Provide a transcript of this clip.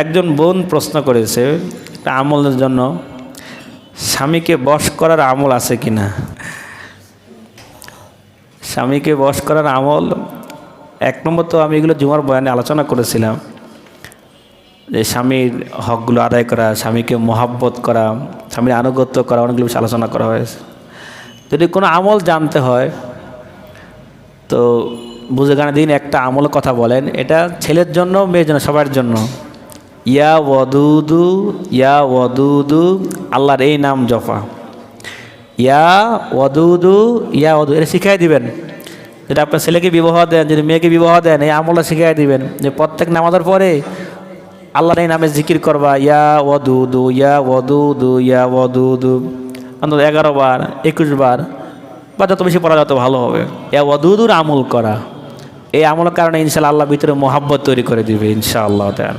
একজন বোন প্রশ্ন করেছে একটা আমলের জন্য, স্বামীকে বশ করার আমল আছে কিনা। স্বামীকে বশ করার আমল, এক নম্বর তো আমি এগুলো জুমার বয়ানে আলোচনা করেছিলাম যে স্বামীর হকগুলো আদায় করা, স্বামীকে মহাব্বত করা, স্বামীর আনুগত্য করা, অনেকগুলো বিষয় আলোচনা করা হয়েছে। যদি কোনো আমল জানতে হয় তো বুঝে গানে দিন একটা আমলের কথা বলেন, এটা ছেলের জন্য মেয়ের জন্য সবার জন্য। ইয়া ওয়াদুদু ইয়া ওয়াদুদু, আল্লাহর এই নাম জপা। ইয়া ওয়াদুদু ইয়া ওয়াদু, এটা শিখাই দিবেন। যেটা আপনার ছেলেকে বিবাহ দেন, যদি মেয়েকে বিবাহ দেন, এই আমলটা শিখাই দিবেন যে প্রত্যেক নামাজের পরে আল্লাহর এই নামে জিকির করবা। ইয়া ওয়াদুদু ইয়া ওয়াদুদু ইয়া ওয়াদুদু, অন্তত 11 বার 21 বার, বা যত বেশি পড়া যত ভালো হবে। ইয়া ওয়াদুদুর আমল করা, এই আমলের কারণে ইনশাআল্লাহ আল্লাহ ভিতরে মোহাব্বত তৈরি করে দিবে ইনশাআল্লাহ।